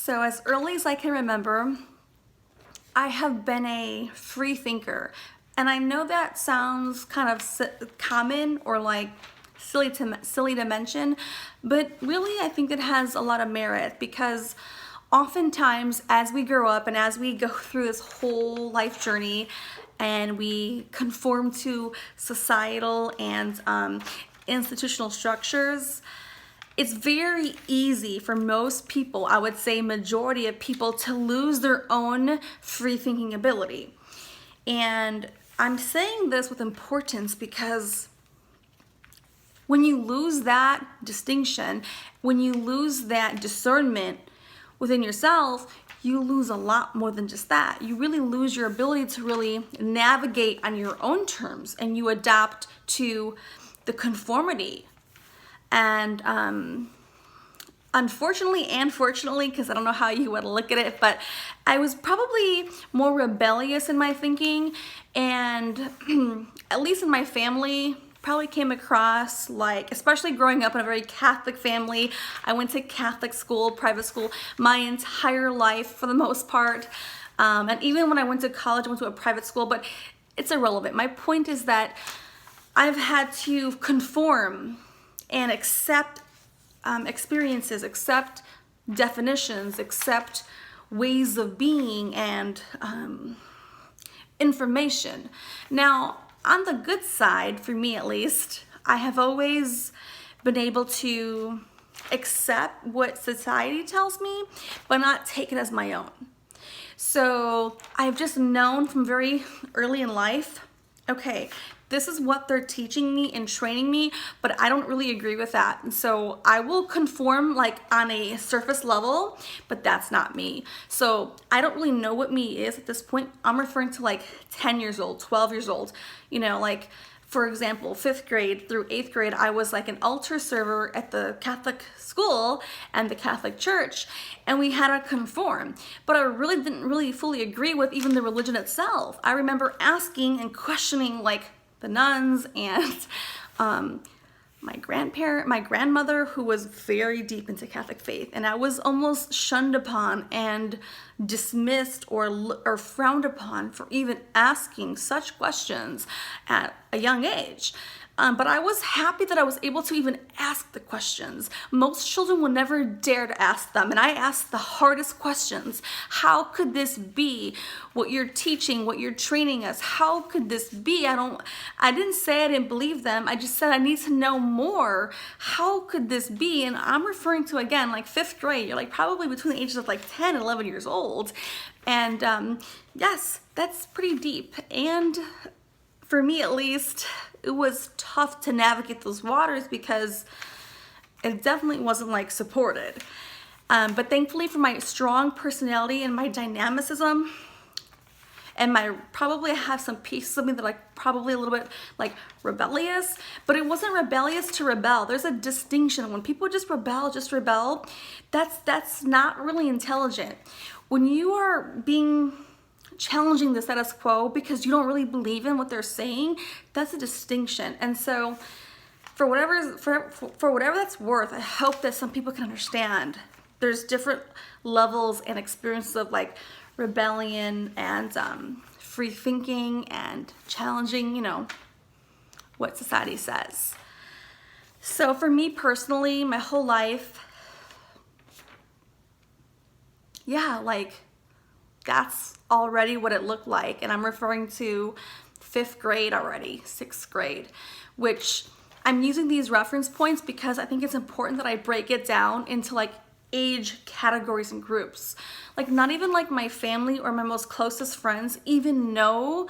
So as early as I can remember, I have been a free thinker. And I know that sounds kind of common or like silly to mention, but really I think it has a lot of merit because oftentimes as we grow up and as we go through this whole life journey and we conform to societal and institutional structures, it's very easy for most people, I would say majority of people, to lose their own free thinking ability. And I'm saying this with importance because when you lose that distinction, when you lose that discernment within yourself, you lose a lot more than just that. You really lose your ability to really navigate on your own terms and you adapt to the conformity. And unfortunately and fortunately, because I don't know how you would look at it, but I was probably more rebellious in my thinking, and at least in my family, probably came across, like, especially growing up in a very Catholic family. I went to Catholic school, private school, my entire life for the most part. And even when I went to college, I went to a private school, but it's irrelevant. My point is that I've had to conform and accept experiences, accept definitions, accept ways of being and information. Now, on the good side, for me at least, I have always been able to accept what society tells me, but not take it as my own. So I've just known from very early in life, okay, this is what they're teaching me and training me, but I don't really agree with that. And so I will conform like on a surface level, but that's not me. So I don't really know what me is at this point. I'm referring to like 10 years old, 12 years old, you know, like for example, 5th grade through 8th grade, I was like an altar server at the Catholic school and the Catholic church, and we had to conform. But I really didn't really fully agree with even the religion itself. I remember asking and questioning like the nuns and my grandmother, who was very deep into Catholic faith, and I was almost shunned upon and dismissed or frowned upon for even asking such questions at a young age. But I was happy that I was able to even ask the questions. Most children will never dare to ask them, and I asked the hardest questions. How could this be what you're teaching, what you're training us? How could this be? I didn't say I didn't believe them. I just said I need to know more. How could this be? And I'm referring to, again, like 5th grade. You're like probably between the ages of like 10 and 11 years old. And yes, that's pretty deep. And for me at least, it was tough to navigate those waters because it definitely wasn't like supported. But thankfully for my strong personality and my dynamicism and probably I have some pieces of me that are like probably a little bit like rebellious, but it wasn't rebellious to rebel. There's a distinction. When people just rebel, that's not really intelligent. When you are challenging the status quo because you don't really believe in what they're saying, that's a distinction. And so for whatever that's worth, I hope that some people can understand there's different levels and experiences of like rebellion and free thinking and challenging, you know, what society says. So for me personally, my whole life, yeah, like that's already what it looked like. And I'm referring to 5th grade already, 6th grade, which I'm using these reference points because I think it's important that I break it down into like age categories and groups. Like not even like my family or my most closest friends even know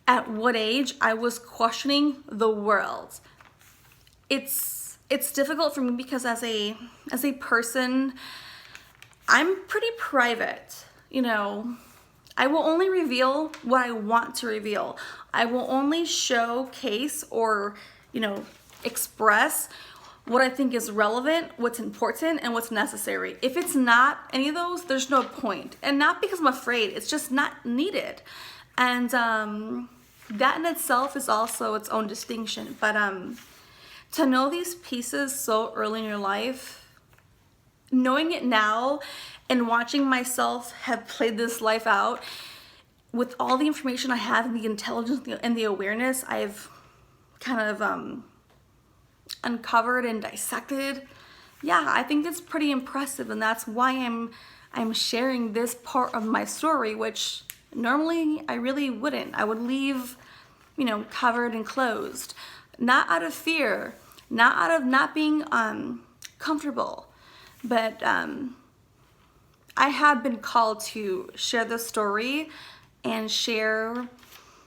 at what age I was questioning the world. It's difficult for me because as a person, I'm pretty private, you know. I will only reveal what I want to reveal. I will only showcase or, you know, express what I think is relevant, what's important, and what's necessary. If it's not any of those, there's no point. And not because I'm afraid, it's just not needed. And that in itself is also its own distinction. But to know these pieces so early in your life, knowing it now and watching myself have played this life out with all the information I have and the intelligence and the awareness I've kind of uncovered and dissected, yeah, I think it's pretty impressive, and that's why I'm sharing this part of my story, which normally I really wouldn't. I would leave, you know, covered and closed, not out of fear, not out of not being comfortable, but I have been called to share this story and share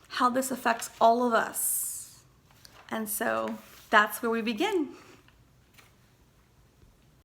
how this affects all of us. And so that's where we begin.